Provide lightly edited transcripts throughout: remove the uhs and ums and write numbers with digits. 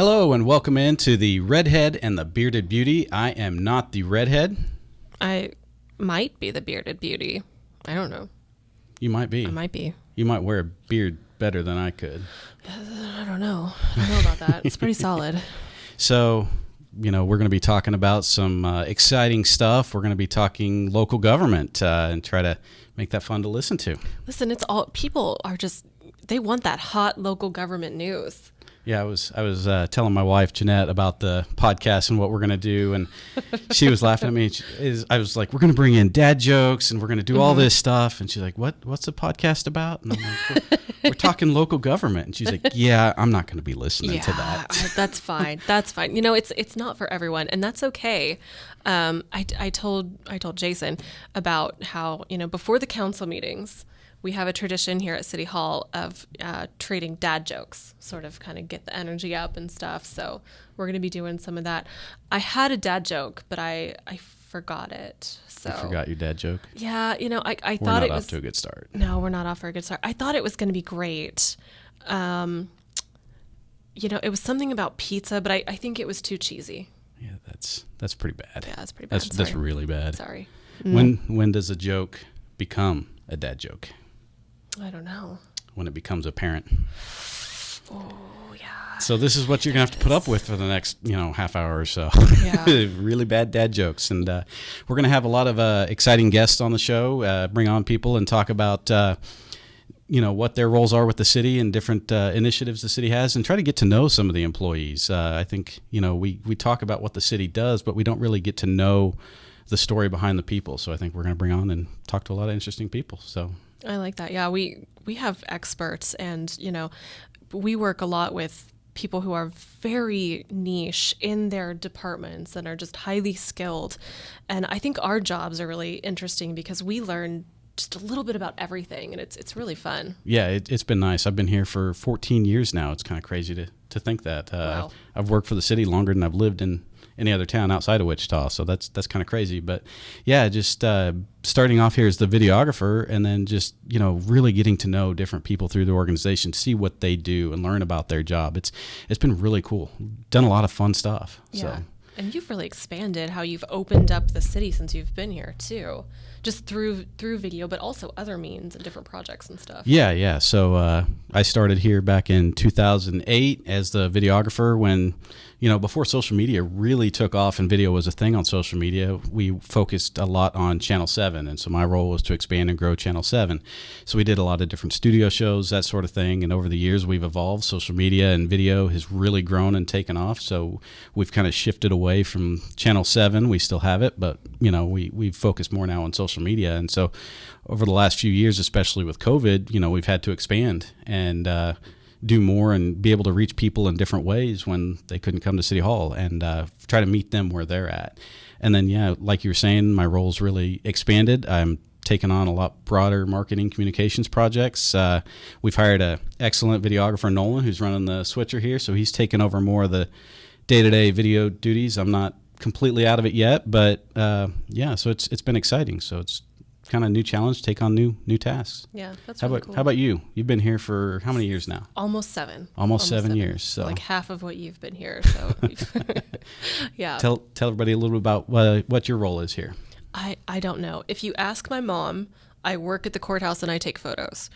Hello and welcome into the Redhead and the Bearded Beauty. I am not the Redhead. I might be the Bearded Beauty. I don't know. You might be. I might be. You might wear a beard better than I could. I don't know. I don't know about that. It's pretty solid. So, we're going to be talking about some exciting stuff. We're going to be talking local government and try to make that fun to listen to. Listen, it's all people are just, they want that hot local government news. Yeah, I was telling my wife, Jeanette, about the podcast and what we're going to do, and she was laughing at me. I was like, we're going to bring in dad jokes, and we're going to do all this stuff. And she's like, what's the podcast about? And I'm like, we're talking local government. And she's like, yeah, I'm not going to be listening to that. That's fine. That's fine. It's not for everyone, and that's okay. I told Jason about how, before the council meetings, we have a tradition here at City Hall of trading dad jokes, sort of kind of get the energy up and stuff. So we're going to be doing some of that. I had a dad joke, but I forgot it. So You forgot your dad joke? Yeah, I thought it was... We're not off to a good start. No, we're not off for a good start. I thought it was going to be great. It was something about pizza, but I think it was too cheesy. Yeah, that's pretty bad. Yeah, that's pretty bad. That's really bad. Sorry. When does a joke become a dad joke? I don't know. When it becomes apparent. Oh, yeah. So this is what you're going to have to put up with for the next, half hour or so. Yeah. Really bad dad jokes. And we're going to have a lot of exciting guests on the show, bring on people and talk about, what their roles are with the city and different initiatives the city has, and try to get to know some of the employees. I think, we talk about what the city does, but we don't really get to know the story behind the people. So I think we're going to bring on and talk to a lot of interesting people. So I like that. Yeah, we have experts, and we work a lot with people who are very niche in their departments and are just highly skilled. And I think our jobs are really interesting because we learn just a little bit about everything, and it's really fun. Yeah, it's been nice. I've been here for 14 years now. It's kind of crazy to think that. Wow. I've worked for the city longer than I've lived in any other town outside of Wichita, so that's kind of crazy. But yeah, just starting off here as the videographer, and then just really getting to know different people through the organization, see what they do, and learn about their job. It's been really cool. Done a lot of fun stuff. Yeah. So. And you've really expanded how you've opened up the city since you've been here too, just through video, but also other means and different projects and stuff. Yeah. So I started here back in 2008 as the videographer when, before social media really took off and video was a thing on social media. We focused a lot on Channel 7, and so my role was to expand and grow Channel 7. So we did a lot of different studio shows, that sort of thing, and over the years we've evolved. Social media and video has really grown and taken off, so we've kind of shifted away from Channel 7. We still have it, but we've focused more now on social media. And so over the last few years, especially with COVID, we've had to expand and do more and be able to reach people in different ways when they couldn't come to City Hall, and try to meet them where they're at. And then, yeah, like you were saying, my role's really expanded. I'm taking on a lot broader marketing communications projects. We've hired an excellent videographer, Nolan, who's running the switcher here. So he's taken over more of the day-to-day video duties. I'm not completely out of it yet, but so it's been exciting. So it's kind of new challenge, take on new tasks. Yeah, that's really cool. How about you? You've been here for how many years now? Almost 7. Almost 7 years. So like half of what you've been here. So yeah. Tell everybody a little bit about what your role is here. I don't know. If you ask my mom, I work at the courthouse and I take photos.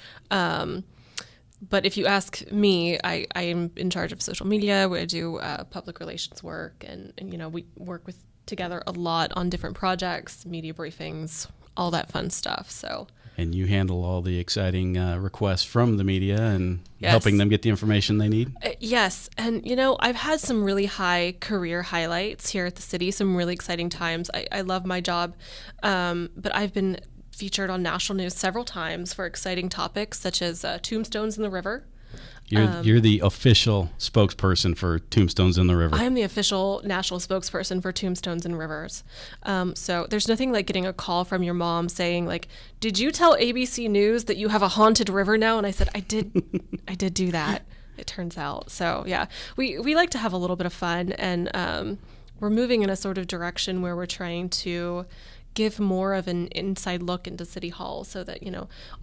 But if you ask me, I am in charge of social media. I do public relations work, and we work together a lot on different projects, media briefings, all that fun stuff. So. And you handle all the exciting requests from the media and Yes. helping them get the information they need? Yes. And, I've had some really high career highlights here at the city, some really exciting times. I love my job, but I've been featured on national news several times for exciting topics such as tombstones in the river. You're the official spokesperson for Tombstones in the River. I am the official national spokesperson for Tombstones and Rivers. So there's nothing like getting a call from your mom saying, like, did you tell ABC News that you have a haunted river now? And I said, I did do that, it turns out. So yeah, we like to have a little bit of fun, and we're moving in a sort of direction where we're trying to give more of an inside look into City Hall so that,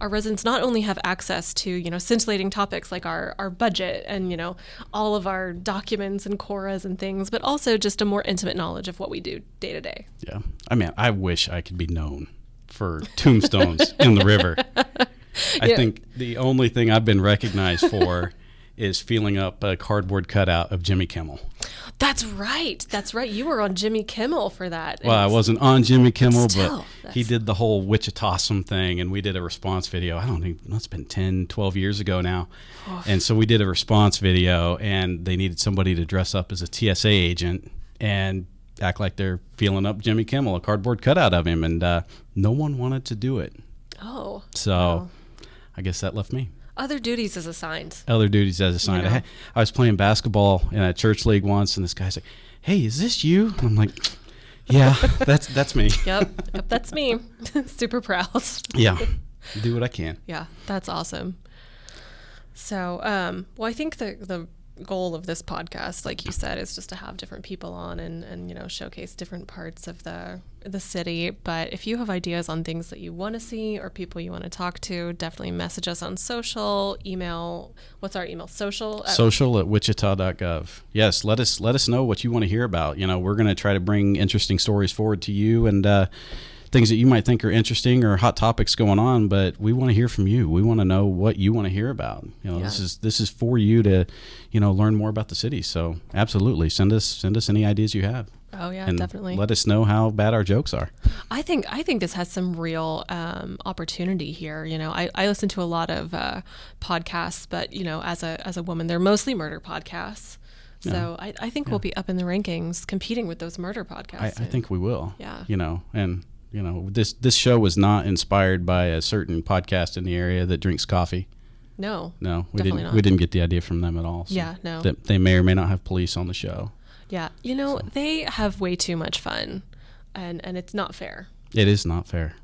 our residents not only have access to, scintillating topics like our budget and, all of our documents and quoras and things, but also just a more intimate knowledge of what we do day to day. Yeah. I mean, I wish I could be known for tombstones in the river. I think the only thing I've been recognized for is feeling up a cardboard cutout of Jimmy Kimmel. That's right. You were on Jimmy Kimmel for that. Well, I wasn't on Jimmy Kimmel, but he did the whole Wichita thing, and we did a response video. I don't think it's been 10, 12 years ago now. Oh. And so we did a response video, and they needed somebody to dress up as a TSA agent and act like they're feeling up Jimmy Kimmel, a cardboard cutout of him, and no one wanted to do it. Oh. So I guess that left me. Other duties as assigned. I was playing basketball in a church league once, and this guy's like, "Hey, is this you?" And I'm like, "Yeah, that's me." Yep, that's me. Super proud. Yeah, do what I can. Yeah, that's awesome. So, well, I think the goal of this podcast, like you said, is just to have different people on and showcase different parts of the city. But if you have ideas on things that you want to see or people you want to talk to, definitely message us on social, email. What's our email? Social at wichita.gov. Yes, let us know what you want to hear about. We're going to try to bring interesting stories forward to you and things that you might think are interesting or hot topics going on, but we want to hear from you. We want to know what you want to hear about. This is for you to, learn more about the city. So absolutely send us any ideas you have. Oh yeah, and definitely. Let us know how bad our jokes are. I think this has some real opportunity here. I listen to a lot of podcasts, but as a woman, they're mostly murder podcasts. So yeah. I think we'll be up in the rankings competing with those murder podcasts. I think we will. Yeah. This show was not inspired by a certain podcast in the area that drinks coffee. No, we didn't get the idea from them at all. So yeah, no. They may or may not have police on the show. Yeah, they have way too much fun, and it's not fair. It is not fair.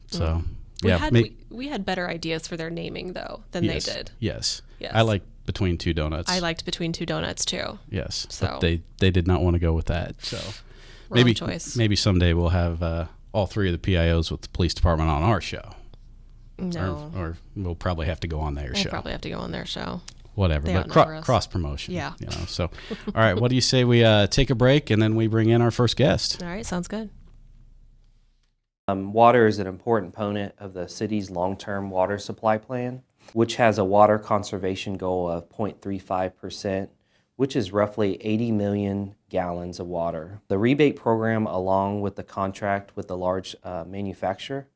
So we had better ideas for their naming though than they did. Yes. I like Between Two Donuts. I liked Between Two Donuts too. Yes. So but they did not want to go with that. So. Wrong choice. Maybe someday we'll have all three of the PIOs with the police department on our show. No. Or we'll probably have to go on their show. We'll probably have to go on their show. Whatever, but cross promotion. Yeah. So, all right, what do you say we take a break and then we bring in our first guest? All right, sounds good. Water is an important component of the city's long-term water supply plan, which has a water conservation goal of 0.35%, which is roughly 80 million gallons of water. The rebate program, along with the contract with the large manufacturer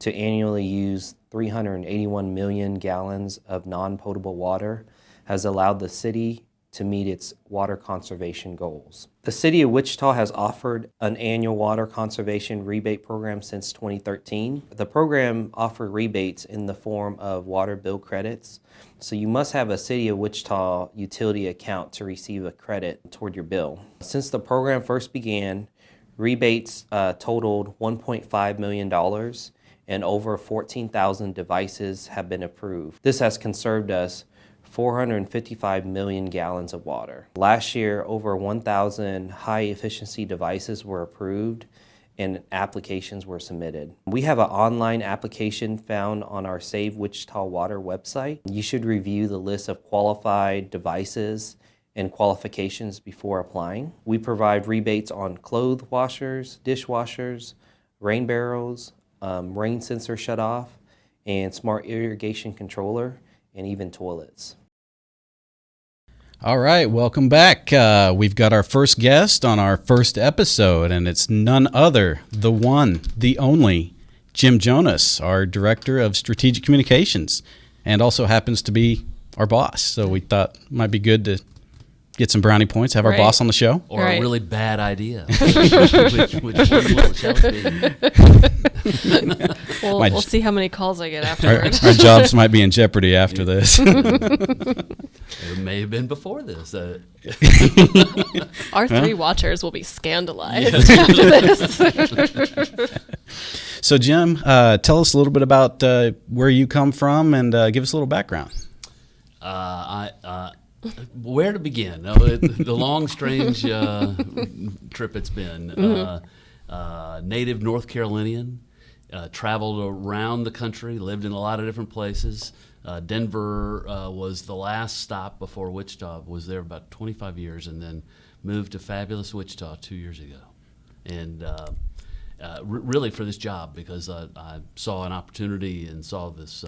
to annually use 381 million gallons of non-potable water, has allowed the city to meet its water conservation goals. The City of Wichita has offered an annual water conservation rebate program since 2013. The program offered rebates in the form of water bill credits, so you must have a City of Wichita utility account to receive a credit toward your bill. Since the program first began, rebates totaled $1.5 million and over 14,000 devices have been approved. This has conserved us 455 million gallons of water. Last year, over 1,000 high-efficiency devices were approved and applications were submitted. We have an online application found on our Save Wichita Water website. You should review the list of qualified devices and qualifications before applying. We provide rebates on clothes washers, dishwashers, rain barrels, rain sensor shutoff, and smart irrigation controller, and even toilets. All right, welcome back. We've got our first guest on our first episode, and it's none other, the one, the only, Jim Jonas, our Director of Strategic Communications, and also happens to be our boss. So we thought it might be good to get some brownie points, have our boss on the show. Or a really bad idea. which shall it be? We'll see how many calls I get afterwards. Our jobs might be in jeopardy after this. It may have been before this. Our three watchers will be scandalized after this. So, Jim, tell us a little bit about where you come from and give us a little background. Where to begin? The long, strange trip it's been. native North Carolinian, traveled around the country, lived in a lot of different places. Denver was the last stop before Wichita. Was there about 25 years, and then moved to fabulous Wichita 2 years ago. And really for this job, because I saw an opportunity and saw this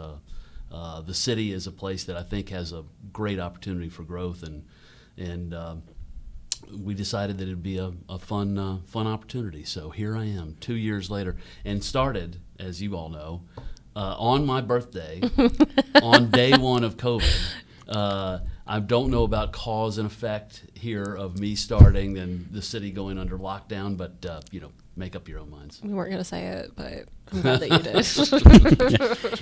the city is a place that I think has a great opportunity for growth, and we decided that it'd be a fun opportunity. So here I am 2 years later, and started, as you all know, on my birthday, on day one of COVID. I don't know about cause and effect here of me starting and the city going under lockdown, but make up your own minds. We weren't going to say it, but I'm glad that you did.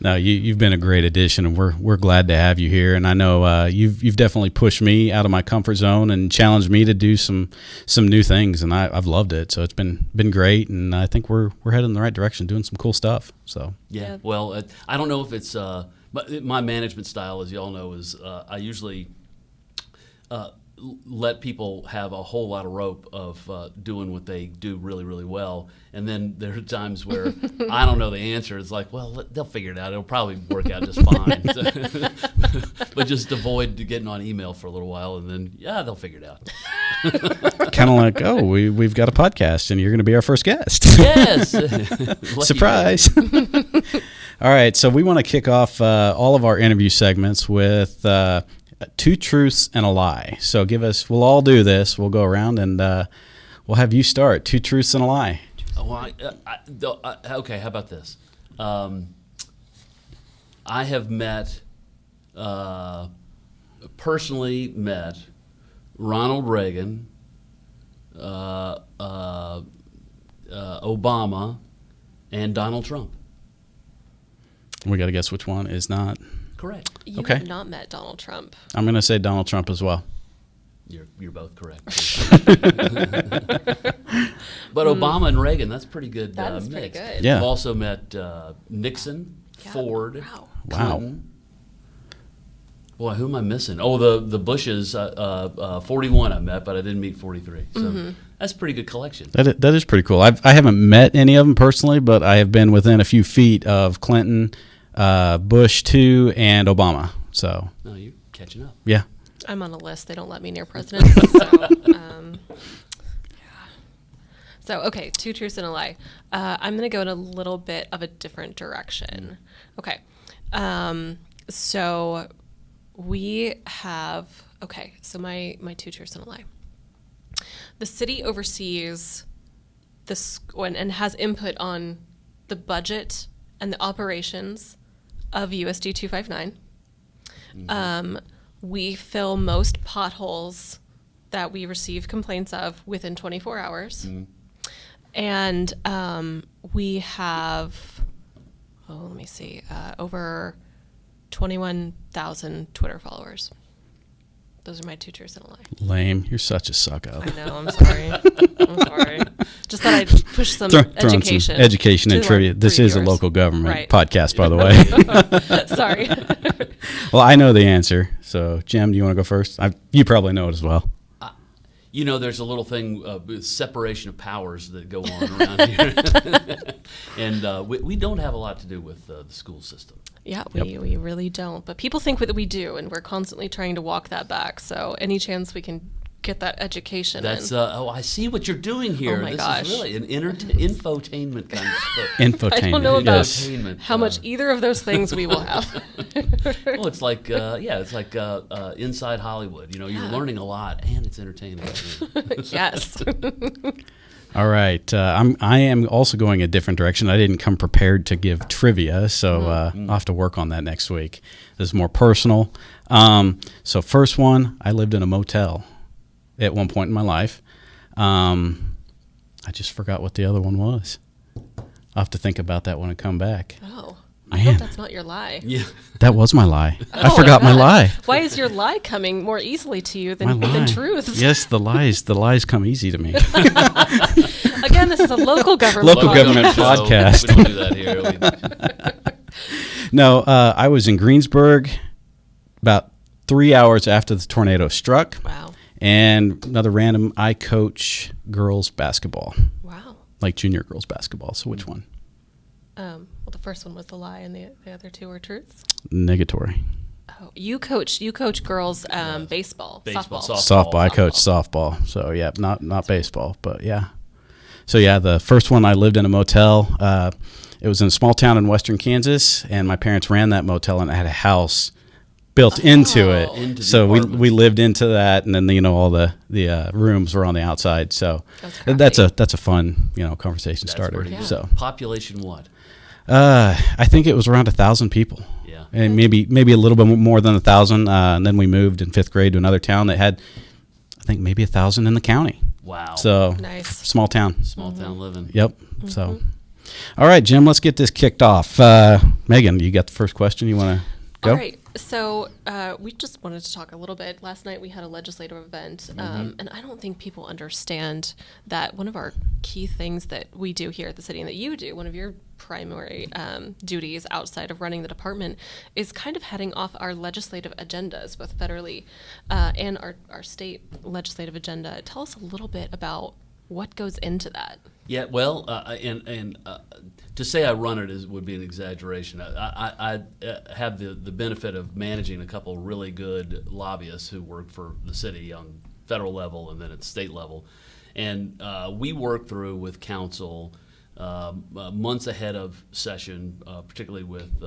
No, you've been a great addition, and we're glad to have you here. And I know you've definitely pushed me out of my comfort zone and challenged me to do some new things, and I've loved it. So it's been great, and I think we're headed in the right direction, doing some cool stuff. So yeah. Well, I don't know if it's but my management style, as you all know, is I usually let people have a whole lot of rope of doing what they do really, really well. And then there are times where I don't know the answer. It's like, well, they'll figure it out. It'll probably work out just fine. But just avoid getting on email for a little while, and then, they'll figure it out. Kind of like, we've got a podcast, and you're going to be our first guest. Yes. Surprise. All right, so we want to kick off all of our interview segments with two truths and a lie. So we'll all do this. We'll go around and we'll have you start. Two truths and a lie. Well, okay, how about this? I have personally met Ronald Reagan, Obama, and Donald Trump. We got to guess which one is not. Correct. You Okay. have not met Donald Trump. I'm going to say Donald Trump as well. You're both correct. But Obama and Reagan, that's pretty good. That is mix. pretty good. Yeah. I've also met Nixon, Ford, Wow. Clinton. Boy, who am I missing? Oh, the Bushes, 41 I met, but I didn't meet 43. So that's a pretty good collection. That is pretty cool. I haven't met any of them personally, but I have been within a few feet of Clinton, Bush too, and Obama. So No, you're catching up. yeah. I'm on a list. They don't let me near presidents. So, okay, two truths and a lie. I'm going to go in a little bit of a different direction. Okay. So we have, so my two truths and a lie. The city oversees and has input on the budget and the operations of USD 259. We fill most potholes that we receive complaints of within 24 hours. And we have, over 21,000 Twitter followers. Those are my two truths and a lie. Lame. You're such a suck up. I know. I'm sorry. I'm sorry. Just thought I'd push some education. Some education and to trivia. This is a viewers. local government Right. podcast, by the way. Sorry. Well, I know the answer. So, Jim, do you want to go first? You probably know it as well. There's a little thing, separation of powers that go on around here. And we don't have a lot to do with the school system. Yeah, we really don't. But people think that we do, and we're constantly trying to walk that back. So any chance we can get that education That's in. I see what you're doing here. Oh my this gosh. is really an infotainment kind of stuff. Infotainment. I don't know about yes. Infotainment, how much either of those things we will have. Well, it's like Inside Hollywood. You're learning a lot, and it's entertainment. Yes. All right. I am also going a different direction. I didn't come prepared to give trivia, so I'll have to work on that next week. This is more personal. So first one, I lived in a motel at one point in my life. I just forgot what the other one was. I'll have to think about that when I come back. Oh. Man. I hope that's not your lie. Yeah. That was my lie. I Oh, forgot my God. lie. Why is your lie coming more easily to you My than lie. truth? Yes, the lies come easy to me. Again, this is a local government Local government podcast. We don't do that here. No, I was in Greensburg about 3 hours after the tornado struck. Wow. And another random, I coach girls basketball. Wow. like junior girls basketball. So which one? Well, the first one was the lie, and the other two were truths. Negatory. Oh, you coach girls baseball, Baseball, Softball. I coach softball. So yeah, not baseball, but yeah. So yeah, the first one I lived in a motel. It was in a small town in western Kansas, and my parents ran that motel, and it had a house built into it. Into the So we apartments. lived into that, and then all the rooms were on the outside. So That's that's a fun conversation That's starter. pretty good. So Population what? I think it was around 1,000 people. Yeah. And maybe a little bit more than 1,000. And then we moved in 5th grade to another town that had, I think, maybe 1,000 in the county. Wow. So Nice. small town. Small town living. Yep. So, all right, Jim, let's get this kicked off. Megan, you got the first question you want to go? All right. So we just wanted to talk a little bit. Last night we had a legislative event, and I don't think people understand that one of our key things that we do here at the city and that you do, one of your primary duties outside of running the department, is kind of heading off our legislative agendas, both federally and our state legislative agenda. Tell us a little bit about what goes into that. Yeah, well, and to say I run it would be an exaggeration. I have the benefit of managing a couple really good lobbyists who work for the city on federal level and then at the state level, and we work through with council months ahead of session, particularly with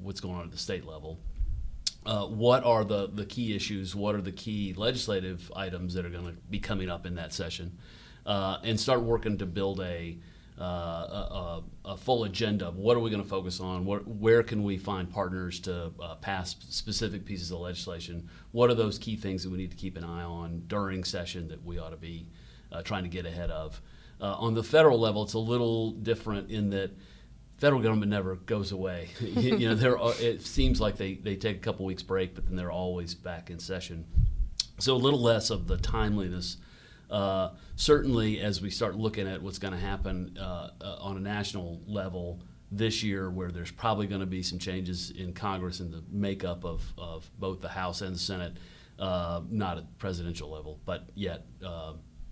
what's going on at the state level. What are the key issues? What are the key legislative items that are going to be coming up in that session? And start working to build a full agenda of what are we going to focus on, where can we find partners to pass specific pieces of legislation, what are those key things that we need to keep an eye on during session that we ought to be trying to get ahead of. On the federal level, it's a little different in that federal government never goes away. It seems like they take a couple weeks break, but then they're always back in session. So a little less of the timeliness. Certainly, as we start looking at what's going to happen on a national level this year, where there's probably going to be some changes in Congress and the makeup of both the House and the Senate, not at presidential level, but yet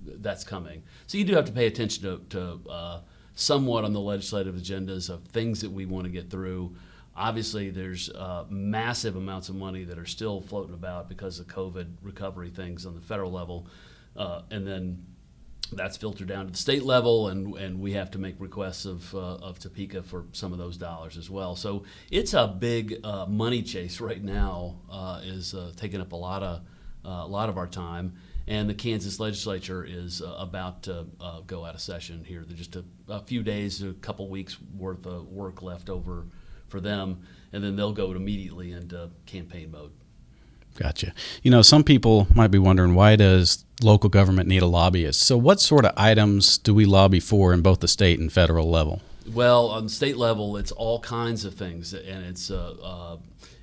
that's coming. So you do have to pay attention to somewhat on the legislative agendas of things that we want to get through. Obviously, there's massive amounts of money that are still floating about because of COVID recovery things on the federal level. And then that's filtered down to the state level, and we have to make requests of Topeka for some of those dollars as well. So it's a big money chase right now, is taking up a lot of our time. And the Kansas legislature is about to go out of session here. There's just a few days, a couple weeks worth of work left over for them, and then they'll go immediately into campaign mode. Gotcha. Some people might be wondering, why does local government need a lobbyist? So what sort of items do we lobby for in both the state and federal level? Well, on the state level, it's all kinds of things, and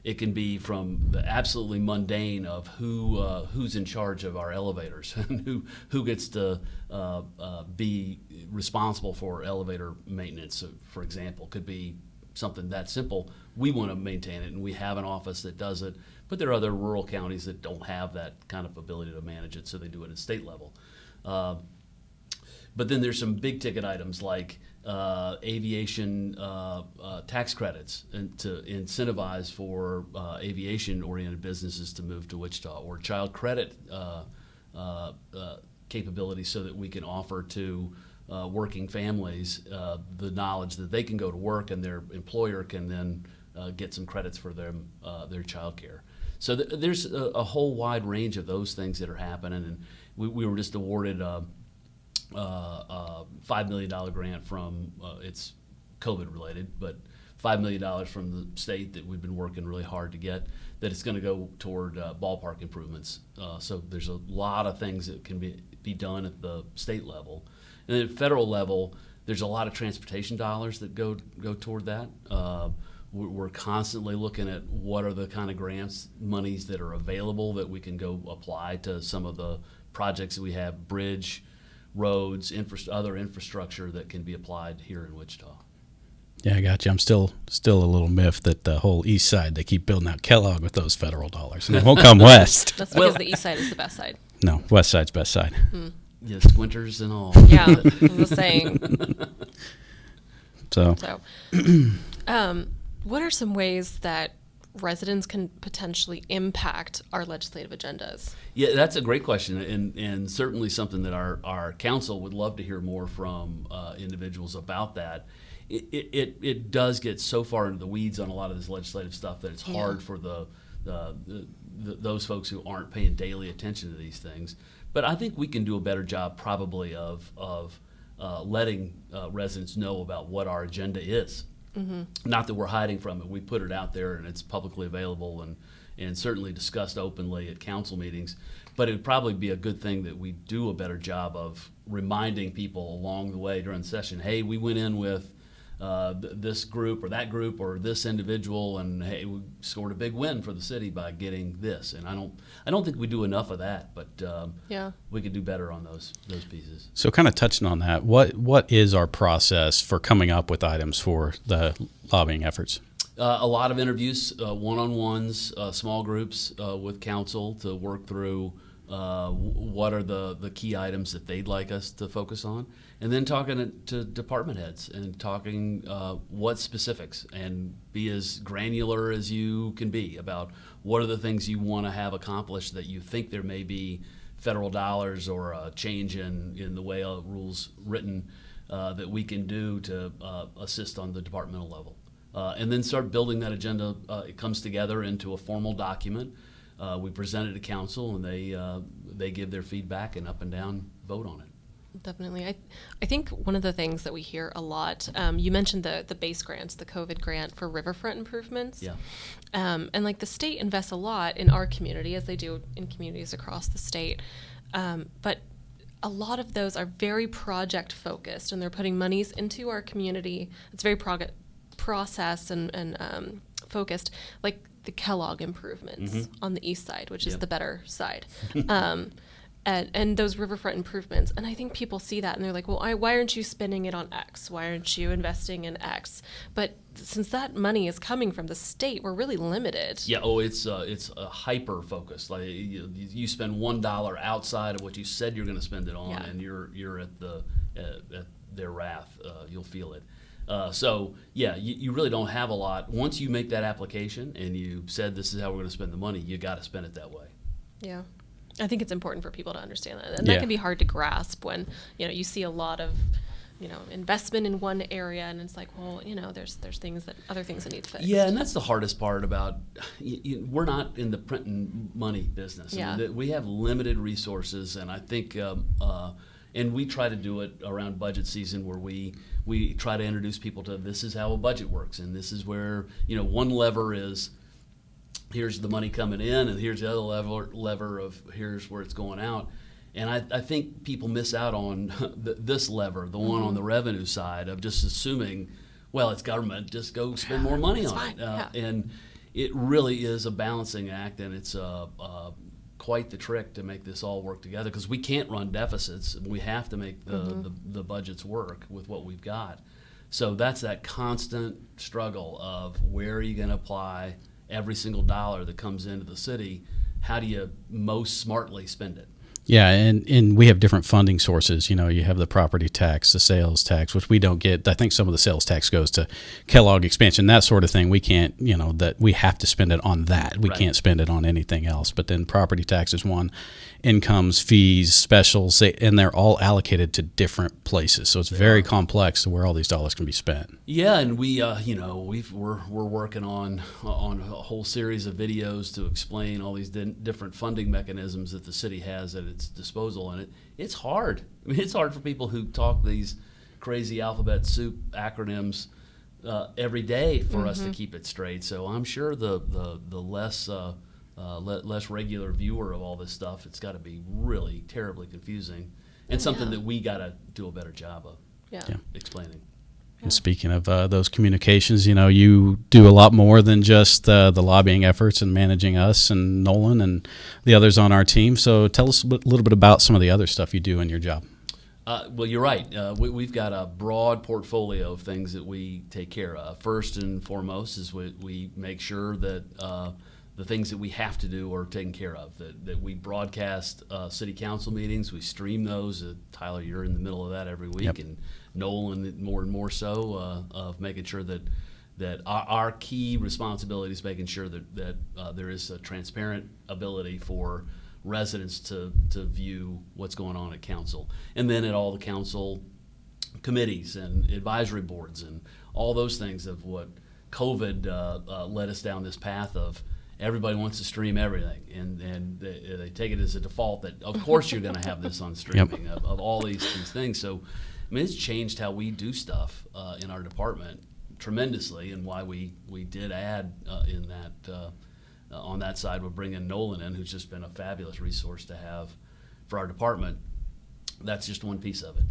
it can be from the absolutely mundane of who's in charge of our elevators and who gets to be responsible for elevator maintenance, for example. Could be something that simple. We want to maintain it, and we have an office that does it. But there are other rural counties that don't have that kind of ability to manage it, so they do it at state level. But then there's some big ticket items like aviation tax credits and to incentivize for aviation-oriented businesses to move to Wichita, or child credit capabilities so that we can offer to working families the knowledge that they can go to work and their employer can then get some credits for their child care. So there's a whole wide range of those things that are happening, and we were just awarded a $5 million grant from, it's COVID related, but $5 million from the state that we've been working really hard to get, that it's going to go toward ballpark improvements. So there's a lot of things that can be done at the state level. And then at federal level, there's a lot of transportation dollars that go toward that. We're constantly looking at what are the kind of grants, monies that are available that we can go apply to some of the projects that we have, bridge, roads, other infrastructure that can be applied here in Wichita. Yeah, I got you. I'm still a little miffed that the whole east side, they keep building out Kellogg with those federal dollars, and it won't come west. That's because the east side is the best side. No, west side's best side. Yeah, squinters and all. Yeah, I'm just saying. So, What are some ways that residents can potentially impact our legislative agendas? Yeah, that's a great question, and certainly something that our council would love to hear more from individuals about that. It does get so far into the weeds on a lot of this legislative stuff that it's hard for those folks who aren't paying daily attention to these things. But I think we can do a better job probably of letting residents know about what our agenda is. Mm-hmm. Not that we're hiding from it. We put it out there and it's publicly available and certainly discussed openly at council meetings. But it would probably be a good thing that we do a better job of reminding people along the way during the session, hey, we went in with this group or that group or this individual, and hey, we scored a big win for the city by getting this. And I don't think we do enough of that, but we could do better on those pieces. So kind of touching on that, what is our process for coming up with items for the lobbying efforts? A lot of interviews, one-on-ones, small groups with council to work through what are the key items that they'd like us to focus on, and then talking to department heads and talking what specifics, and be as granular as you can be about what are the things you want to have accomplished that you think there may be federal dollars or a change in the way a rule's written that we can do to assist on the departmental level. And then start building that agenda. It comes together into a formal document. We present it to council, and they give their feedback and up and down vote on it. Definitely. I think one of the things that we hear a lot, you mentioned the base grants, the COVID grant for riverfront improvements. Yeah. And like the state invests a lot in our community, as they do in communities across the state. But a lot of those are very project focused, and they're putting monies into our community. It's very process and focused, like the Kellogg improvements on the east side, which is the better side, and those riverfront improvements. And I think people see that and they're like, well, why aren't you spending it on X? Why aren't you investing in X? But since that money is coming from the state, we're really limited. Yeah. Oh, it's a hyper focus. Like you spend $1 outside of what you said you're going to spend it on, and you're at their wrath. You'll feel it. So, you really don't have a lot. Once you make that application and you said this is how we're going to spend the money, you got to spend it that way. Yeah. I think it's important for people to understand that. And that can be hard to grasp when, you see a lot of, investment in one area, and it's like, well, there's other things that need fixed. Yeah, and that's the hardest part about, we're not in the printing money business. Yeah. I mean, we have limited resources, and I think, and we try to do it around budget season where we try to introduce people to this is how a budget works, and this is where, one lever is here's the money coming in, and here's the other lever of here's where it's going out. And I think people miss out on this lever, the one on the revenue side, of just assuming, well, it's government, just go spend more money on it. And it really is a balancing act, and it's quite the trick to make this all work together, because we can't run deficits. We have to make the budgets work with what we've got. So that's that constant struggle of where are you going to apply every single dollar that comes into the city? How do you most smartly spend it? Yeah, and we have different funding sources. You have the property tax, the sales tax, which we don't get. I think some of the sales tax goes to Kellogg expansion, that sort of thing. We can't, that we have to spend it on that. We can't spend it on anything else. But then property tax is one, incomes, fees, specials, and they're all allocated to different places. So it's very complex to where all these dollars can be spent. Yeah, and we, we're working on a whole series of videos to explain all these different funding mechanisms that the city has at its disposal, and it's hard. I mean, it's hard for people who talk these crazy alphabet soup acronyms every day for us to keep it straight. So I'm sure the less regular viewer of all this stuff, it's got to be really terribly confusing, and something that we got to do a better job of explaining. And speaking of those communications, you do a lot more than just the lobbying efforts and managing us and Nolan and the others on our team. So tell us a little bit about some of the other stuff you do in your job. Well, you're right. We've got a broad portfolio of things that we take care of. First and foremost is we make sure that the things that we have to do are taken care of. That we broadcast city council meetings, we stream those. Tyler, you're in the middle of that every week, Yep. and Nolan more and more so of making sure that our key responsibility is making sure that there is a transparent ability for residents to view what's going on at council, and then at all the council committees and advisory boards and all those things of what COVID led us down this path of. Everybody wants to stream everything, and they take it as a default that, of course, you're going to have this on streaming of all these things. So, I mean, it's changed how we do stuff in our department tremendously, and why we did add in that on that side. We're bringing Nolan in, who's just been a fabulous resource to have for our department. That's just one piece of it.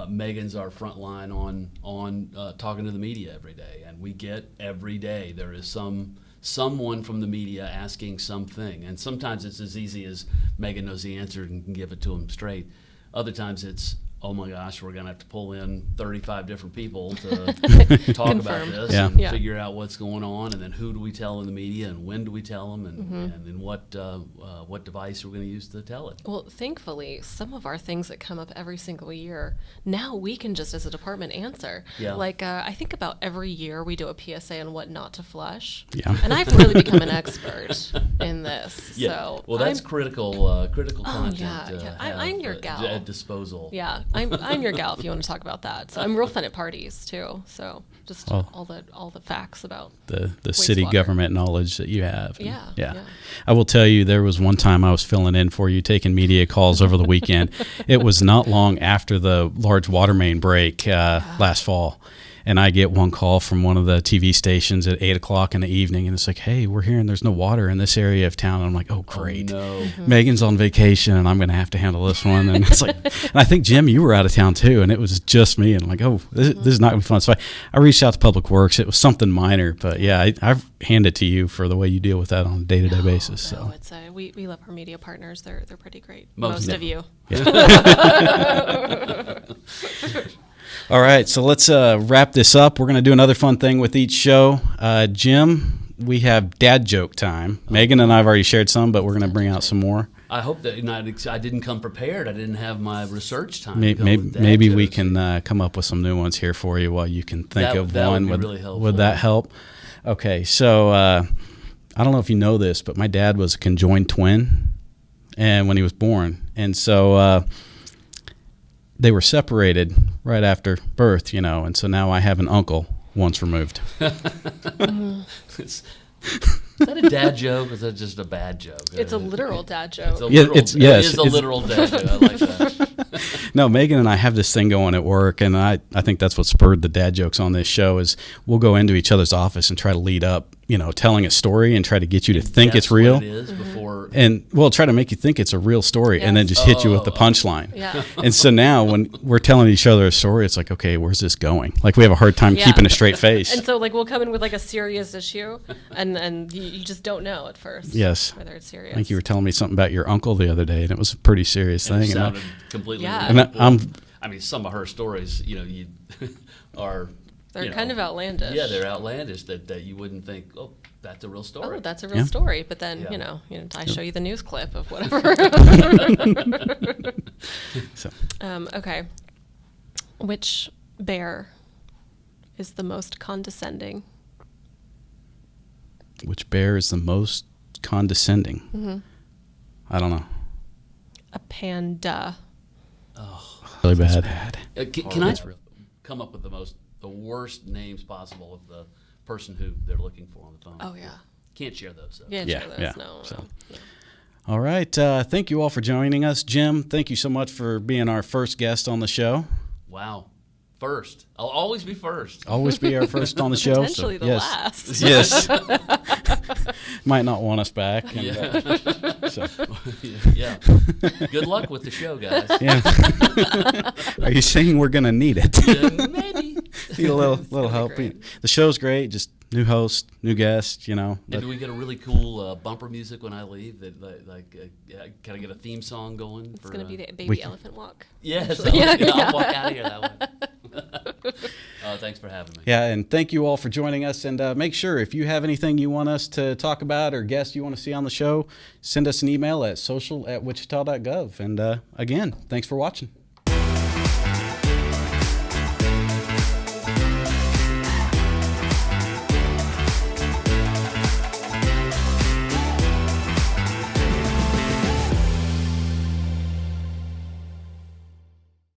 Megan's our front line on talking to the media every day, and we get every day there is someone from the media asking something, and sometimes it's as easy as Megan knows the answer and can give it to them straight. Other times it's, oh my gosh, we're going to have to pull in 35 different people to talk about this and figure out what's going on, and then who do we tell in the media, and when do we tell them, and in what device we're going to use to tell it. Well, thankfully, some of our things that come up every single year, now we can just as a department answer. Yeah. Like, I think about every year we do a PSA on what not to flush. Yeah. And I've really become an expert in this. Yeah. So well, that's critical content. Yeah. I'm your gal. At disposal. Yeah, I'm your gal if you want to talk about that. So I'm real fun at parties too. So just all the facts about the city government knowledge that you have. Yeah. I will tell you, there was one time I was filling in for you, taking media calls over the weekend. It was not long after the large water main break last fall. And I get one call from one of the TV stations at 8 o'clock in the evening, and it's like, hey, we're hearing there's no water in this area of town. And I'm like, oh, great. Oh, no. Megan's on vacation, and I'm going to have to handle this one. And it's like, and I think, Jim, you were out of town too, and it was just me. And I'm like, oh, this is not going to be fun. So I reached out to Public Works. It was something minor, but yeah, I hand it to you for the way you deal with that on a day-to-day basis. So it's we love our media partners. They're pretty great. Most of you. All right, so let's wrap this up. We're going to do another fun thing with each show. Jim, we have dad joke time. Megan and I have already shared some, but we're going to bring out some more. I hope that I didn't come prepared. I didn't have my research time. Maybe we can come up with some new ones here for you while you can think of one. Would be really helpful. Would that help? Okay, so I don't know if you know this, but my dad was a conjoined twin, and when he was born, and so they were separated right after birth, and so now I have an uncle once removed. Is that a dad joke, or is that just a bad joke? It's a literal dad joke. It is a literal dad joke. I like that. No, Megan and I have this thing going at work, and I think that's what spurred the dad jokes on this show is we'll go into each other's office and try to lead up, telling a story and try to get you to think it's real. What it is before. And we'll try to make you think it's a real story and then just hit you with the punchline. Yeah. And so now when we're telling each other a story, it's like, okay, where's this going? Like we have a hard time keeping a straight face. And so we'll come in with a serious issue and you just don't know at first. Yes. Whether it's serious. I think you were telling me something about your uncle the other day, and it was a pretty serious thing. It sounded completely I mean, some of her stories, you are... They're kind of outlandish. Yeah, they're outlandish that you wouldn't think, oh, that's a real story. Oh, that's a real story. But then, I show you the news clip of whatever. Okay. Which bear is the most condescending? Which bear is the most condescending? Mm-hmm. I don't know. A panda. Oh, really bad. Can I come up with the worst names possible of the person who they're looking for on the phone? Oh, yeah. Can't share those, though. Can't share those, no. All right. Thank you all for joining us. Jim, thank you so much for being our first guest on the show. Wow. First. I'll always be first. Always be our first on the show. Potentially the last. Yes. Might not want us back. Yeah. Good luck with the show, guys. Yeah. Are you saying we're going to need it? Maybe. Need a little help. The show's great. Just new host, new guest, And do we get a really cool bumper music when I leave? That can I get a theme song going? It's going to be the baby elephant walk. Yes. I'll walk out of here that way. Thanks for having me. Yeah, and thank you all for joining us. And make sure, if you have anything you want us to talk about or guests you want to see on the show, send us an email at social@wichita.gov. And again, thanks for watching.